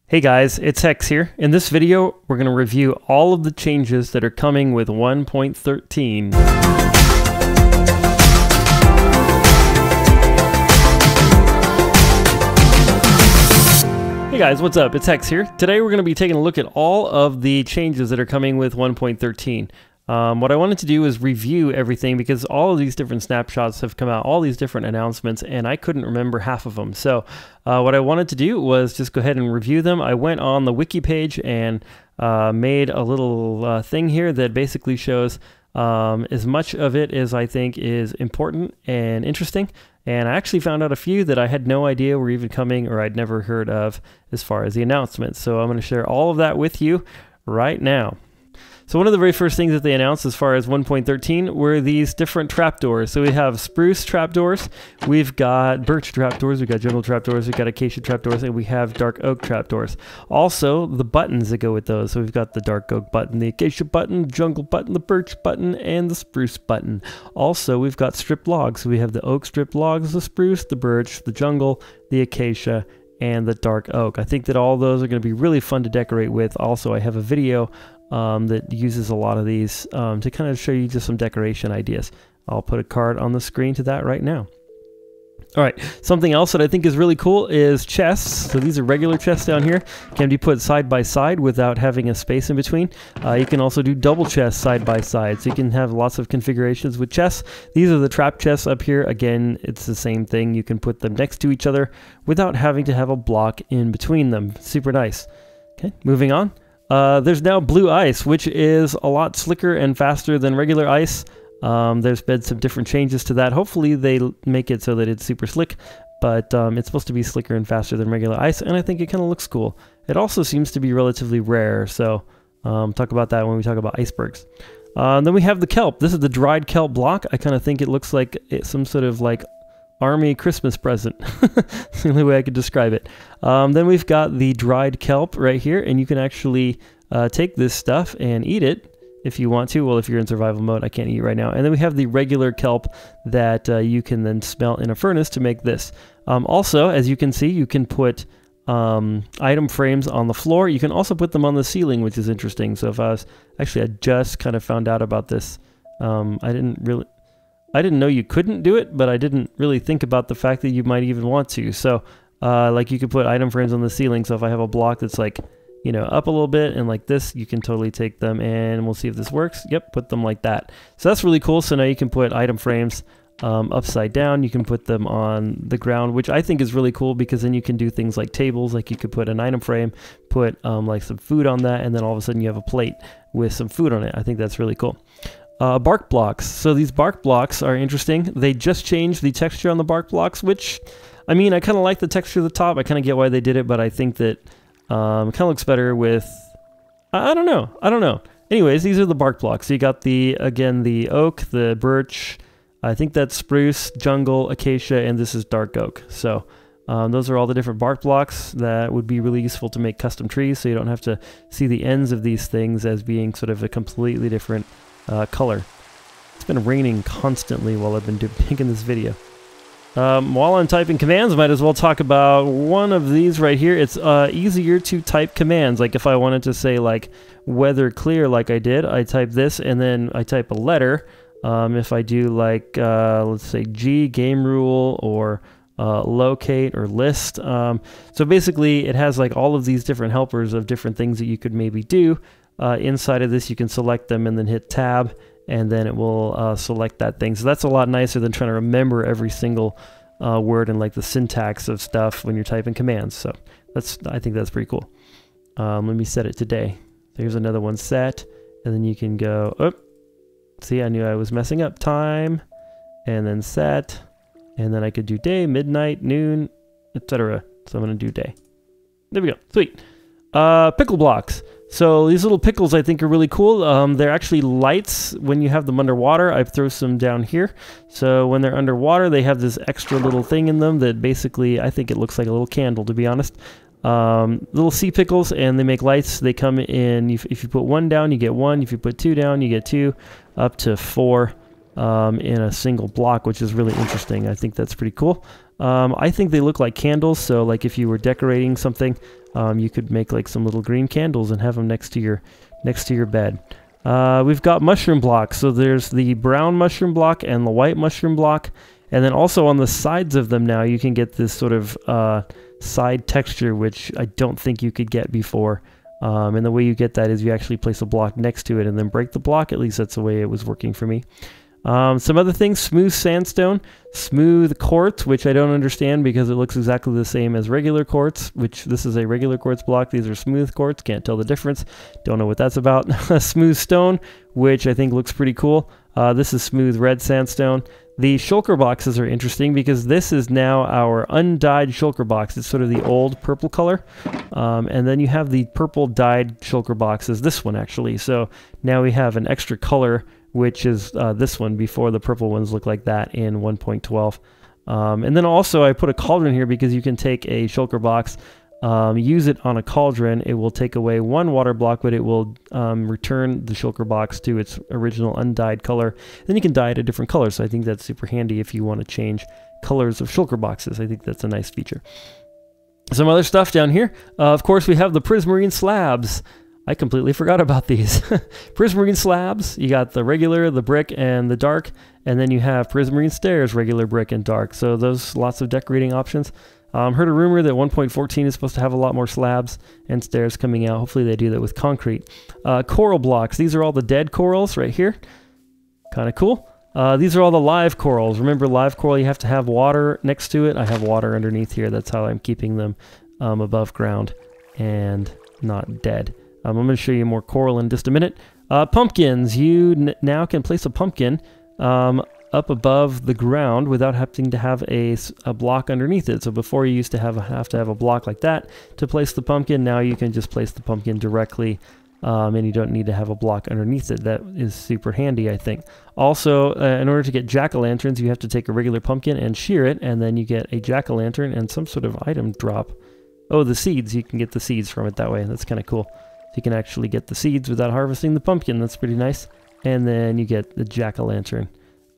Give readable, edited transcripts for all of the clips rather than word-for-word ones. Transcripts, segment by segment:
Hey guys, it's Hex here. In this video, we're going to review all of the changes that are coming with 1.13. Hey guys, what's up? It's Hex here. Today we're going to be taking a look at all of the changes that are coming with 1.13. What I wanted to do is review everything because all of these different snapshots have come out, all these different announcements, and I couldn't remember half of them. So what I wanted to do was just go ahead and review them. I went on the wiki page and made a little thing here that basically shows as much of it as I think is important and interesting. And I actually found out a few that I had no idea were even coming or I'd never heard of as far as the announcements. So I'm going to share all of that with you right now. So one of the very first things that they announced as far as 1.13 were these different trapdoors. So we have spruce trapdoors, we've got birch trapdoors, we've got jungle trapdoors, we've got acacia trapdoors, and we have dark oak trapdoors. Also, the buttons that go with those. So we've got the dark oak button, the acacia button, jungle button, the birch button, and the spruce button. Also, we've got strip logs. So we have the oak strip logs, the spruce, the birch, the jungle, the acacia, and the dark oak. I think that all those are going to be really fun to decorate with. Also, I have a video that uses a lot of these to kind of show you just some decoration ideas. I'll put a card on the screen to that right now. All right, something else that I think is really cool is chests. So these are regular chests down here, can be put side by side without having a space in between. You can also do double chests side by side, so you can have lots of configurations with chests. These are the trap chests up here. Again, it's the same thing. You can put them next to each other without having to have a block in between them. Super nice. Okay, moving on. There's now blue ice, which is a lot slicker and faster than regular ice. There's been some different changes to that. Hopefully they make it so that it's super slick, but it's supposed to be slicker and faster than regular ice, and I think it kind of looks cool. It also seems to be relatively rare, so talk about that when we talk about icebergs. Then we have the kelp. This is the dried kelp block. I kind of think it looks like some sort of like army Christmas present. That's the only way I could describe it. Then we've got the dried kelp right here, and you can actually take this stuff and eat it if you want to. Well, if you're in survival mode, I can't eat right now. And then we have the regular kelp that you can then smelt in a furnace to make this. Also, as you can see, you can put item frames on the floor. You can also put them on the ceiling, which is interesting. So if I was, actually I just kind of found out about this. I didn't know you couldn't do it, but I didn't really think about the fact that you might even want to. So like you could put item frames on the ceiling. So if I have a block that's like, you know, up a little bit and like this, you can totally take them, and we'll see if this works. Yep, put them like that. So that's really cool. So now you can put item frames upside down. You can put them on the ground, which I think is really cool because then you can do things like tables. Like you could put an item frame, put like some food on that, and then all of a sudden you have a plate with some food on it. I think that's really cool. Bark blocks. So these bark blocks are interesting. They just changed the texture on the bark blocks, which, I mean, I kind of like the texture of the top. I kind of get why they did it, but I think that it kind of looks better with, I don't know. Anyways, these are the bark blocks. So you got again, the oak, the birch, I think that's spruce, jungle, acacia, and this is dark oak. So those are all the different bark blocks that would be really useful to make custom trees, so you don't have to see the ends of these things as being sort of a completely different color. It's been raining constantly while I've been making this video. While I'm typing commands, might as well talk about one of these right here. It's easier to type commands. Like if I wanted to say like weather clear like I did, I type this and then I type a letter. If I do like, let's say G, game rule, or locate or list. So basically it has like all of these different helpers of different things that you could maybe do. Inside of this, you can select them and then hit tab, and then it will select that thing. So that's a lot nicer than trying to remember every single word and like the syntax of stuff when you're typing commands. So I think that's pretty cool. Let me set it to day. So here's another one set, and then you can go, oh, see, I knew I was messing up. Time, and then set, and then I could do day, midnight, noon, etc. So I'm going to do day. There we go. Sweet. Pickle blocks. So these little pickles I think are really cool. They're actually lights when you have them underwater. I've thrown some down here. So when they're underwater, they have this extra little thing in them that basically, I think it looks like a little candle, to be honest. Little sea pickles, and they make lights. They come in, if you put one down, you get one. If you put two down, you get two, up to four in a single block, which is really interesting. I think that's pretty cool. I think they look like candles, so like if you were decorating something, You could make like some little green candles and have them next to your bed. We've got mushroom blocks. So there's the brown mushroom block and the white mushroom block. And then also on the sides of them now, you can get this sort of side texture, which I don't think you could get before. And the way you get that is you actually place a block next to it and then break the block. At least that's the way it was working for me. Some other things, smooth sandstone, smooth quartz, which I don't understand because it looks exactly the same as regular quartz, which this is a regular quartz block. These are smooth quartz, can't tell the difference. Don't know what that's about. Smooth stone, which I think looks pretty cool. This is smooth red sandstone. The shulker boxes are interesting because this is now our undyed shulker box. It's sort of the old purple color. And then you have the purple dyed shulker boxes, this one actually. So now we have an extra color, which is this one. Before, the purple ones look like that in 1.12. And then also I put a cauldron here because you can take a shulker box, use it on a cauldron. It will take away one water block, but it will return the shulker box to its original undyed color. Then you can dye it a different color, so I think that's super handy if you want to change colors of shulker boxes. I think that's a nice feature. Some other stuff down here. Of course, we have the prismarine slabs. I completely forgot about these. Prismarine slabs, you got the regular, the brick, and the dark, and then you have prismarine stairs, regular, brick, and dark. So those, lots of decorating options. Heard a rumor that 1.14 is supposed to have a lot more slabs and stairs coming out. Hopefully they do that with concrete. Coral blocks, these are all the dead corals right here. Kind of cool. These are all the live corals. Remember, live coral, you have to have water next to it. I have water underneath here. That's how I'm keeping them above ground and not dead. I'm going to show you more coral in just a minute. Pumpkins. You now can place a pumpkin up above the ground without having to have a block underneath it. So before you used to have to have a block like that to place the pumpkin. Now you can just place the pumpkin directly, and you don't need to have a block underneath it. That is super handy, I think. Also, in order to get jack-o'-lanterns, you have to take a regular pumpkin and shear it, and then you get a jack-o'-lantern and some sort of item drop. Oh, the seeds. You can get the seeds from it that way. That's kind of cool. So you can actually get the seeds without harvesting the pumpkin. That's pretty nice. And then you get the jack-o'-lantern.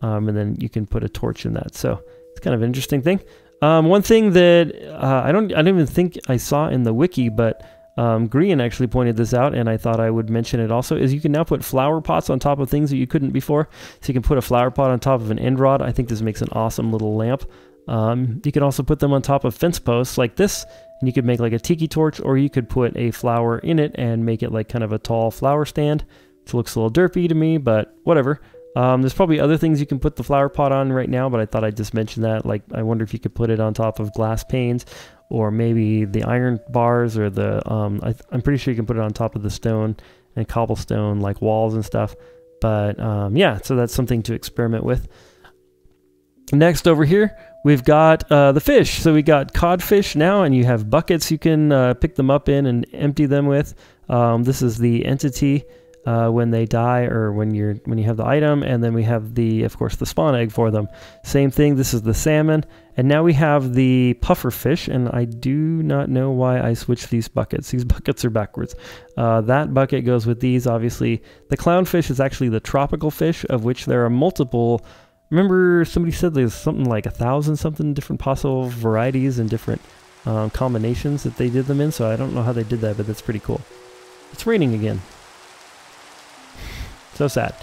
And then you can put a torch in that. So it's kind of an interesting thing. One thing that I don't even think I saw in the wiki, but Grian actually pointed this out, and I thought I would mention it also, is you can now put flower pots on top of things that you couldn't before. So you can put a flower pot on top of an end rod. I think this makes an awesome little lamp. You can also put them on top of fence posts like this, and you could make like a tiki torch, or you could put a flower in it and make it like kind of a tall flower stand, which looks a little derpy to me, but whatever. There's probably other things you can put the flower pot on right now, but I thought I'd just mention that. Like, I wonder if you could put it on top of glass panes, or maybe the iron bars, or the, I'm pretty sure you can put it on top of the stone and cobblestone, like walls and stuff. But yeah, so that's something to experiment with. Next over here, we've got the fish. So we got codfish now, and you have buckets you can pick them up in and empty them with. This is the entity when they die, or when you have the item, and then we have the, of course, the spawn egg for them. Same thing. This is the salmon, and now we have the puffer fish, and I do not know why I switched these buckets. These buckets are backwards. That bucket goes with these, obviously. The clownfish is actually the tropical fish, of which there are multiple. Remember, somebody said there's something like 1,000 something different possible varieties and different combinations that they did them in. So I don't know how they did that, but that's pretty cool. It's raining again. So sad.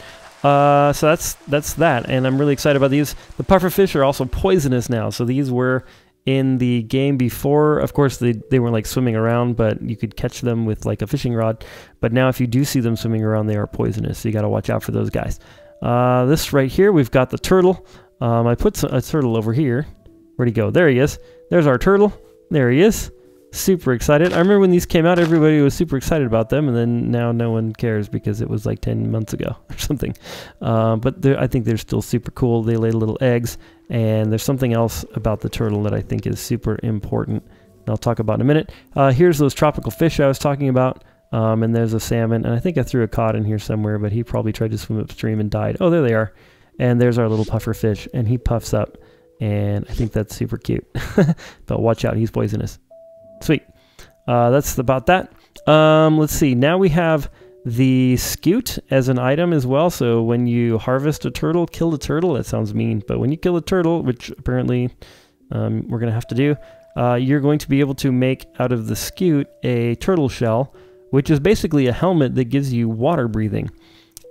So that's that, and I'm really excited about these. The pufferfish are also poisonous now. So these were in the game before. Of course, they weren't like swimming around, but you could catch them with like a fishing rod. But now if you do see them swimming around, they are poisonous. So you got to watch out for those guys. This right here, we've got the turtle. I put a turtle over here. Where'd he go? There he is. There's our turtle. There he is. Super excited. I remember when these came out, everybody was super excited about them, and then now no one cares because it was like 10 months ago or something. But I think they're still super cool. They lay little eggs, and there's something else about the turtle that I think is super important, and I'll talk about in a minute. Here's those tropical fish I was talking about, and there's a salmon, and I think I threw a cod in here somewhere, but he probably tried to swim upstream and died. Oh, there they are. And there's our little puffer fish, and he puffs up, and I think that's super cute. But watch out, he's poisonous. Sweet. That's about that. Let's see. Now we have the scute as an item as well. So when you harvest a turtle, kill a turtle. That sounds mean, but when you kill a turtle, which apparently we're going to have to do, you're going to be able to make out of the scute a turtle shell, which is basically a helmet that gives you water breathing.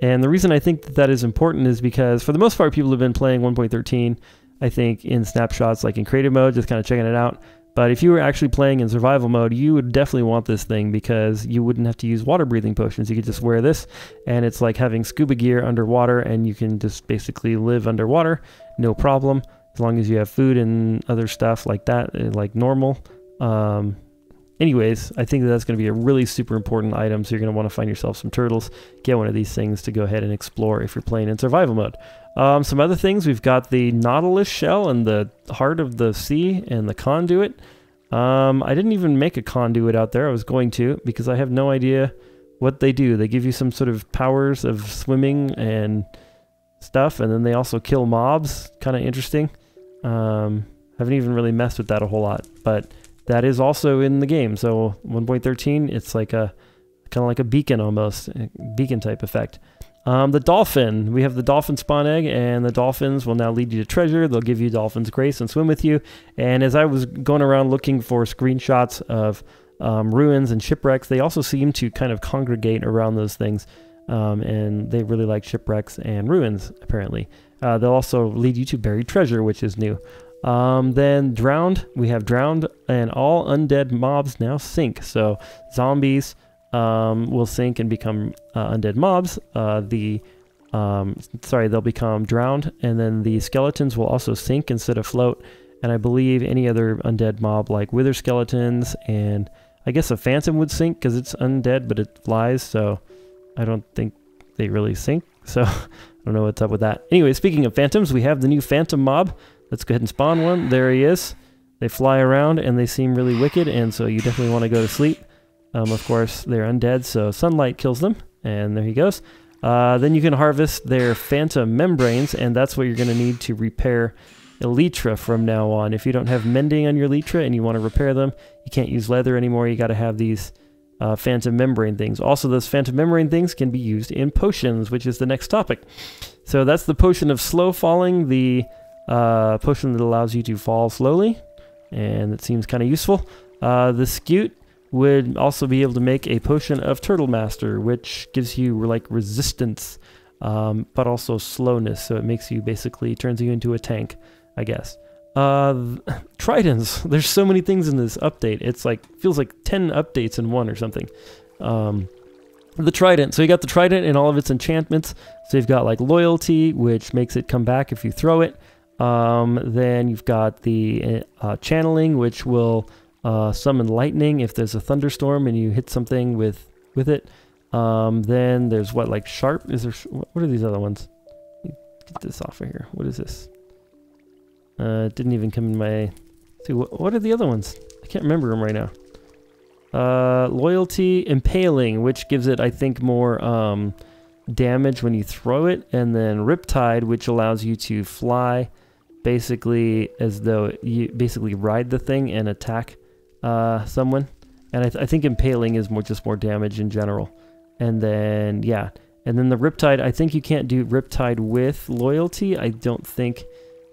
And the reason I think that that is important is because for the most part people have been playing 1.13, I think, in snapshots, like in creative mode, just kind of checking it out. But if you were actually playing in survival mode, you would definitely want this thing because you wouldn't have to use water breathing potions. You could just wear this, and it's like having scuba gear underwater, and you can just basically live underwater, no problem, as long as you have food and other stuff like that, like normal. Anyways, I think that that's going to be a really super important item, so you're going to want to find yourself some turtles, get one of these things to go ahead and explore if you're playing in survival mode. Some other things, we've got the Nautilus shell and the heart of the sea and the conduit. I didn't even make a conduit out there. I was going to, because I have no idea what they do. They give you some sort of powers of swimming and stuff, and then they also kill mobs. Kind of interesting. Haven't even really messed with that a whole lot, but that is also in the game. So 1.13, it's like a kind of like a beacon almost, a beacon type effect. The dolphin, we have the dolphin spawn egg, and the dolphins will now lead you to treasure. They'll give you dolphin's grace and swim with you. And as I was going around looking for screenshots of ruins and shipwrecks, they also seem to kind of congregate around those things. And they really like shipwrecks and ruins, apparently. They'll also lead you to buried treasure, which is new. Then drowned, we have drowned, and all undead mobs now sink. So zombies will sink and become undead mobs. They'll become drowned, and then the skeletons will also sink instead of float. And I believe any other undead mob like wither skeletons, and I guess a phantom would sink because it's undead but it flies, so I don't think they really sink. So I don't know what's up with that. Anyway, speaking of phantoms, we have the new phantom mob. Let's go ahead and spawn one. There he is. They fly around and they seem really wicked, and so you definitely want to go to sleep. Of course, they're undead, so sunlight kills them, and there he goes. Then you can harvest their phantom membranes, and that's what you're going to need to repair elytra from now on. If you don't have mending on your elytra and you want to repair them, you can't use leather anymore. You got to have these phantom membrane things. Also, those phantom membrane things can be used in potions, which is the next topic. So that's the potion of slow falling, the potion that allows you to fall slowly, and it seems kind of useful. The scute would also be able to make a potion of Turtle Master, which gives you like resistance, but also slowness. So it makes you basically turns you into a tank, I guess. Tridents. There's so many things in this update. It's like feels like 10 updates in one or something. The Trident. So you got the Trident and all of its enchantments. So you've got like loyalty, which makes it come back if you throw it. Then you've got the channeling, which will summon lightning if there's a thunderstorm and you hit something with it. Then there's what, like sharp? Is there? What are these other ones? Get this off of here. What is this? It didn't even come in my. See, what are the other ones? I can't remember them right now. Loyalty, impaling, which gives it, I think, more damage when you throw it, and then Riptide, which allows you to fly, basically as though you basically ride the thing and attack someone. And I think impaling is just more damage in general. And then yeah, and then the Riptide, I think you can't do Riptide with loyalty. I don't think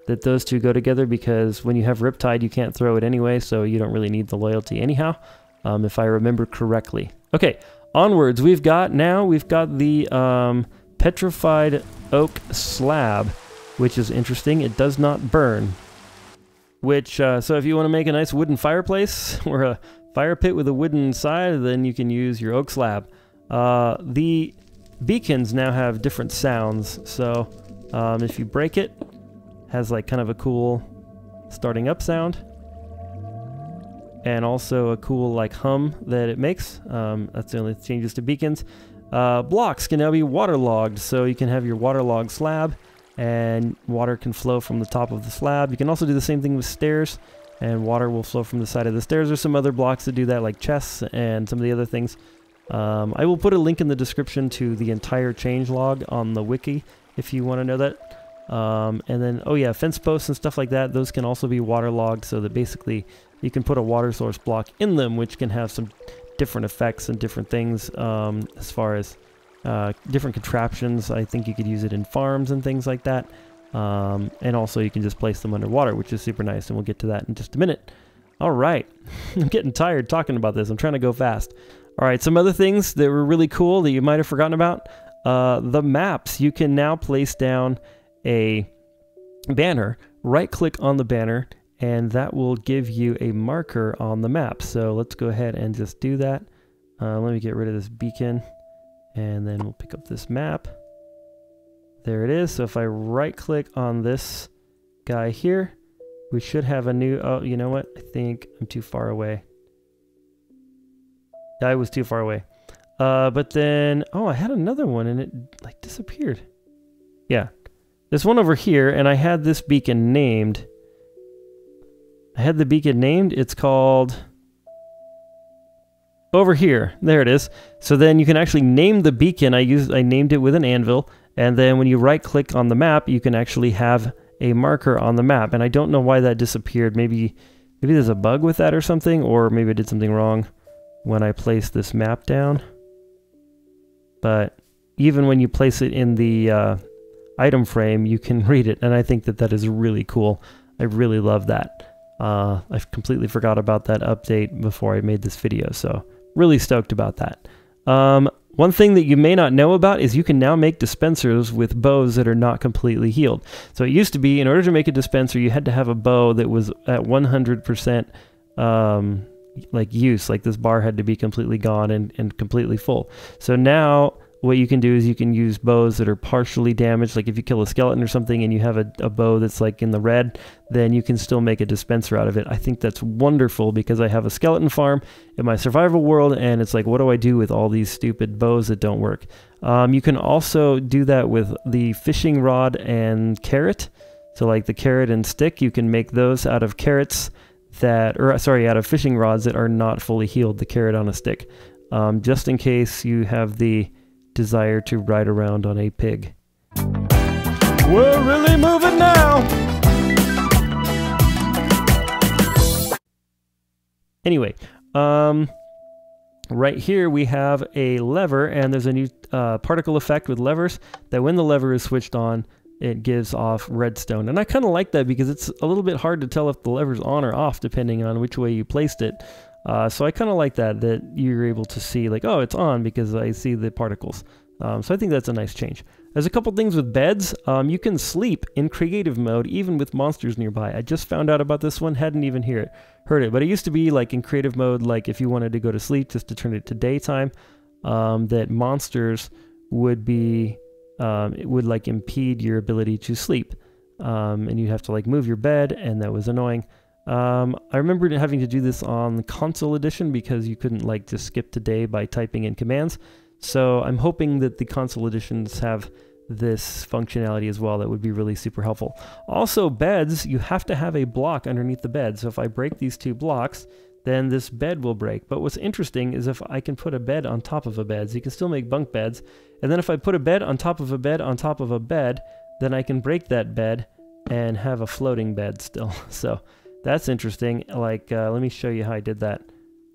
that those two go together, because when you have Riptide you can't throw it anyway, so you don't really need the loyalty anyhow, if I remember correctly. Okay, onwards, we've got the petrified oak slab, which is interesting. It does not burn, which so if you want to make a nice wooden fireplace or a fire pit with a wooden side, then you can use your oak slab. The beacons now have different sounds, so if you break it, has like kind of a cool starting up sound, and also a cool like hum that it makes. That's the only changes to beacons. Blocks can now be waterlogged, so you can have your waterlogged slab and water can flow from the top of the slab. You can also do the same thing with stairs, and water will flow from the side of the stairs. There's some other blocks that do that, like chests and some of the other things. I will put a link in the description to the entire changelog on the wiki if you want to know that. And then, oh yeah, fence posts and stuff like that, those can also be waterlogged, so that basically you can put a water source block in them, which can have some different effects and different things, as far as different contraptions. I think you could use it in farms and things like that. And also you can just place them underwater, which is super nice, and we'll get to that in just a minute. All right. I'm getting tired talking about this. I'm trying to go fast. All right, some other things that were really cool that you might have forgotten about. The maps. You can now place down a banner, right-click on the banner, and that will give you a marker on the map. So let's go ahead and just do that. Let me get rid of this beacon, and then we'll pick up this map. There it is. So if I right-click on this guy here, we should have a new... Oh, you know what? I think I'm too far away. I was too far away. But then... Oh, I had another one, and it like disappeared. Yeah. This one over here, and I had this beacon named... It's called... Over here. There it is. So then you can actually name the beacon. I named it with an anvil, and then when you right-click on the map, you can actually have a marker on the map. And I don't know why that disappeared. Maybe there's a bug with that or something, or maybe I did something wrong when I placed this map down. But even when you place it in the item frame, you can read it, and I think that is really cool. I really love that. I completely forgot about that update before I made this video, so really stoked about that. One thing that you may not know about is you can now make dispensers with bows that are not completely healed. So it used to be, in order to make a dispenser, you had to have a bow that was at 100% like use, like this bar had to be completely gone and completely full. So now what you can do is you can use bows that are partially damaged, like if you kill a skeleton or something and you have a bow that's like in the red, then you can still make a dispenser out of it. I think that's wonderful because I have a skeleton farm in my survival world, and it's like, what do I do with all these stupid bows that don't work? You can also do that with the fishing rod and carrot. So like the carrot and stick, you can make those out of carrots that, or sorry, out of fishing rods that are not fully healed, the carrot on a stick. Just in case you have the desire to ride around on a pig. We're really moving now! Anyway, right here we have a lever, and there's a new particle effect with levers that when the lever is switched on, it gives off redstone. And I kind of like that because it's a little bit hard to tell if the lever's on or off depending on which way you placed it. So I kind of like that you're able to see like, oh, it's on because I see the particles. So I think that's a nice change. There's a couple things with beds. You can sleep in creative mode even with monsters nearby. I just found out about this one, hadn't even heard it. But it used to be like in creative mode, like if you wanted to go to sleep just to turn it to daytime, that monsters would be, it would like impede your ability to sleep. And you'd have to like move your bed, and that was annoying. I remember having to do this on the console edition because you couldn't like just skip to day by typing in commands. So I'm hoping that the console editions have this functionality as well. That would be really super helpful. Also, beds, you have to have a block underneath the bed. So if I break these two blocks, then this bed will break. But what's interesting is if I can put a bed on top of a bed, so you can still make bunk beds. And then if I put a bed on top of a bed on top of a bed, then I can break that bed and have a floating bed still. So that's interesting. Like, let me show you how I did that.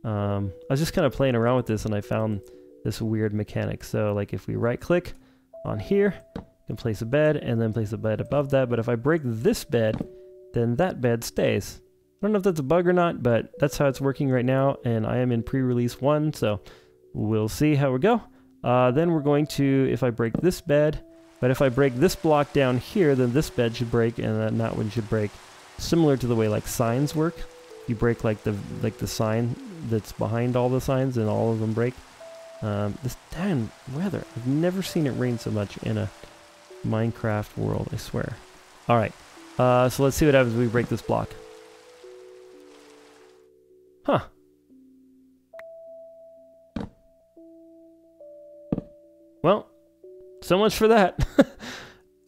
I was just kind of playing around with this, and I found this weird mechanic. So like if we right click on here, you can place a bed and then place a bed above that. But if I break this bed, then that bed stays. I don't know if that's a bug or not, but that's how it's working right now. And I am in pre-release 1, so we'll see how we go. Then we're going to, if I break this bed, but if I break this block down here, then this bed should break and then that one should break. Similar to the way like signs work. You break like the sign that's behind all the signs and all of them break. This damn weather. I've never seen it rain so much in a Minecraft world, I swear. Alright, so let's see what happens when we break this block. Huh. Well, so much for that.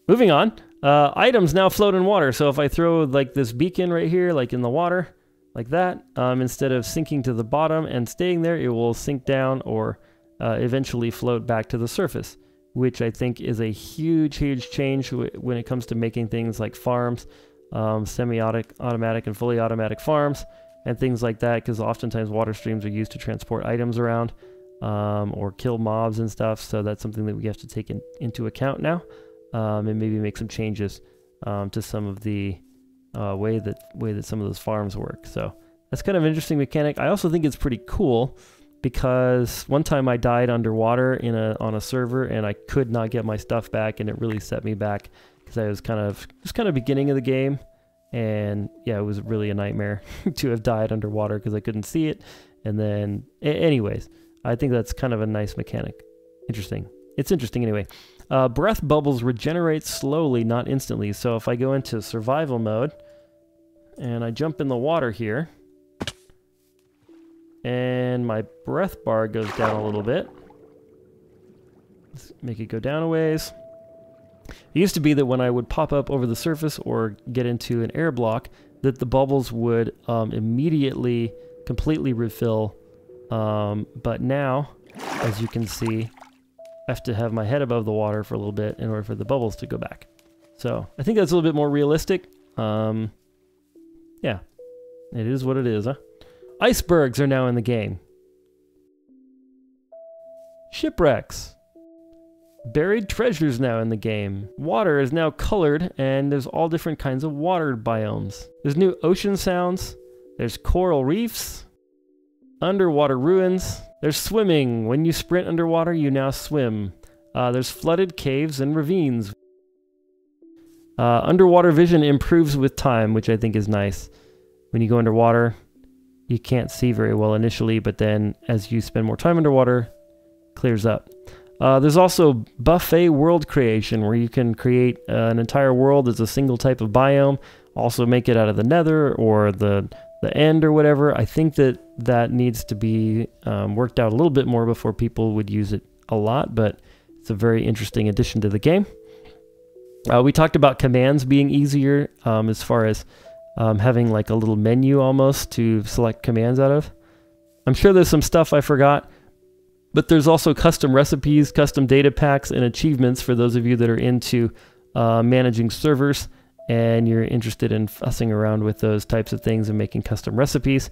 Moving on. Items now float in water. So if I throw like this beacon right here, like in the water, like that, instead of sinking to the bottom and staying there, it will sink down or eventually float back to the surface, which I think is a huge, huge change when it comes to making things like farms, semi-automatic and fully automatic farms, and things like that, because oftentimes water streams are used to transport items around or kill mobs and stuff. So that's something that we have to take into account now, and maybe make some changes to some of the way that some of those farms work. So That's kind of an interesting mechanic. I also think it's pretty cool because one time I died underwater on a server and I could not get my stuff back, and it really set me back because I was kind of beginning of the game, and yeah, it was really a nightmare to have died underwater because I couldn't see it. And then, anyways, I think that's kind of a nice mechanic. Interesting. It's interesting anyway. Breath bubbles regenerate slowly, not instantly. So if I go into survival mode and I jump in the water here, and my breath bar goes down a little bit. Let's make it go down a ways. It used to be that when I would pop up over the surface or get into an air block, that the bubbles would immediately completely refill. But now, as you can see, I have to have my head above the water for a little bit in order for the bubbles to go back. So I think that's a little bit more realistic. Yeah, it is what it is, huh? Icebergs are now in the game. Shipwrecks. Buried treasures now in the game. Water is now colored, and there's all different kinds of water biomes. There's new ocean sounds. There's coral reefs. Underwater ruins. There's swimming. When you sprint underwater, you now swim. There's flooded caves and ravines. Underwater vision improves with time, which I think is nice. When you go underwater, you can't see very well initially, but then as you spend more time underwater, clears up. There's also buffet world creation, where you can create an entire world as a single type of biome, also make it out of the nether or the end or whatever. I think that needs to be worked out a little bit more before people would use it a lot, but it's a very interesting addition to the game. We talked about commands being easier as far as having like a little menu almost to select commands out of. I'm sure there's some stuff I forgot, but there's also custom recipes, custom data packs, and achievements for those of you that are into managing servers and you're interested in fussing around with those types of things and making custom recipes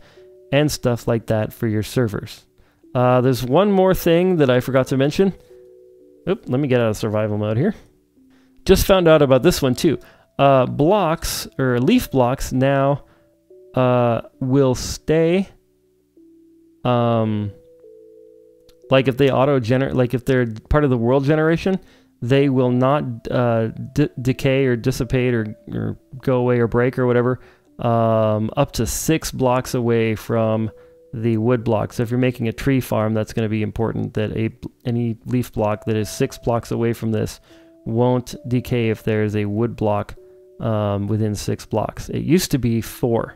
and stuff like that for your servers. There's one more thing that I forgot to mention. Oop, let me get out of survival mode here. Just found out about this one too. Blocks, or leaf blocks, now will stay, like if they auto-generate, like if they're part of the world generation, they will not decay or dissipate or go away or break or whatever up to 6 blocks away from the wood block. So if you're making a tree farm, that's going to be important that any leaf block that is 6 blocks away from this won't decay if there's a wood block within 6 blocks. It used to be 4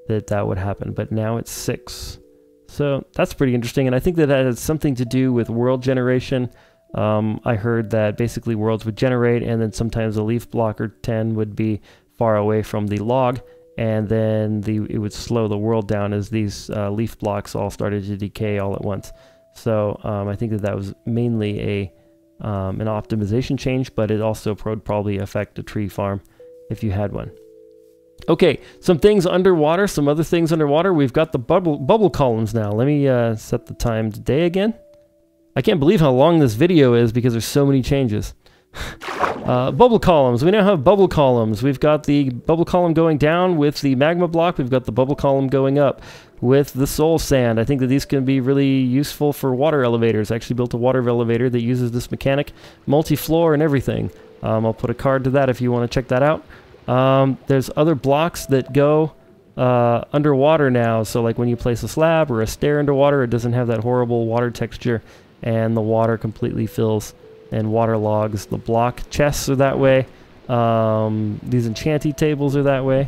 that would happen, but now it's 6. So that's pretty interesting, and I think that has something to do with world generation. I heard that basically worlds would generate, and then sometimes a leaf block or 10 would be far away from the log, and then it would slow the world down as these leaf blocks all started to decay all at once. So I think that was mainly an optimization change, but it also would probably affect a tree farm if you had one. Okay, some things underwater, some other things underwater. We've got the bubble columns now. Let me set the time today again. I can't believe how long this video is because there's so many changes. Bubble columns. We now have bubble columns. We've got the bubble column going down with the magma block. We've got the bubble column going up with the soul sand. I think that these can be really useful for water elevators. I actually built a water elevator that uses this mechanic, multi-floor and everything. I'll put a card to that if you want to check that out. There's other blocks that go underwater now. So like when you place a slab or a stair underwater, it doesn't have that horrible water texture, and the water completely fills and waterlogs. The block chests are that way. These enchanty tables are that way.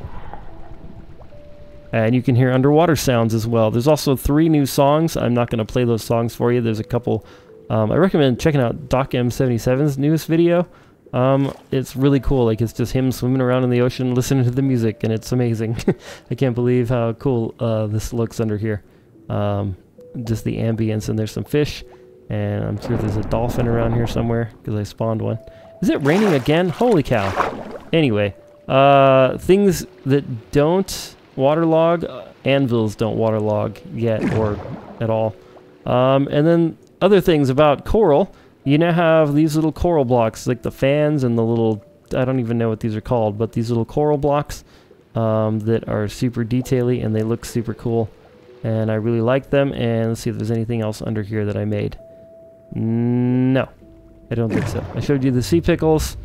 And you can hear underwater sounds as well. There's also 3 new songs. I'm not going to play those songs for you. There's a couple. I recommend checking out Doc M77's newest video. It's really cool. Like, it's just him swimming around in the ocean listening to the music, and it's amazing. I can't believe how cool this looks under here. Just the ambience, and there's some fish, and I'm sure there's a dolphin around here somewhere because I spawned one. Is it raining again? Holy cow. Anyway, things that don't waterlog, anvils don't waterlog yet or at all. And then other things about coral. You now have these little coral blocks, like the fans and the little, I don't even know what these are called, but these little coral blocks that are super detaily and they look super cool. And I really like them. And let's see if there's anything else under here that I made. No, I don't think so. I showed you the sea pickles.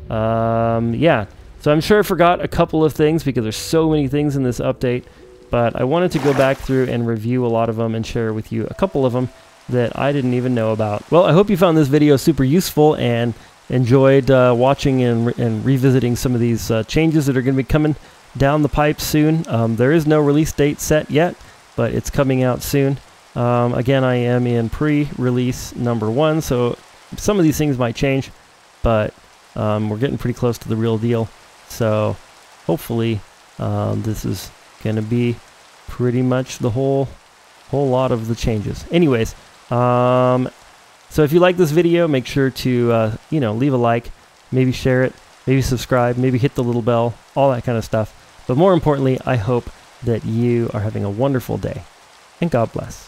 Yeah, so I'm sure I forgot a couple of things because there's so many things in this update. But I wanted to go back through and review a lot of them and share with you a couple of them that I didn't even know about. Well, I hope you found this video super useful and enjoyed watching and revisiting some of these changes that are going to be coming down the pipe soon. There is no release date set yet, but it's coming out soon. Again, I am in pre-release number 1, so some of these things might change, but we're getting pretty close to the real deal. So hopefully this is going to be pretty much the whole lot of the changes. Anyways, so if you like this video, make sure to leave a like, maybe share it, maybe subscribe, maybe hit the little bell, all that kind of stuff. But more importantly, I hope that you are having a wonderful day, and God bless.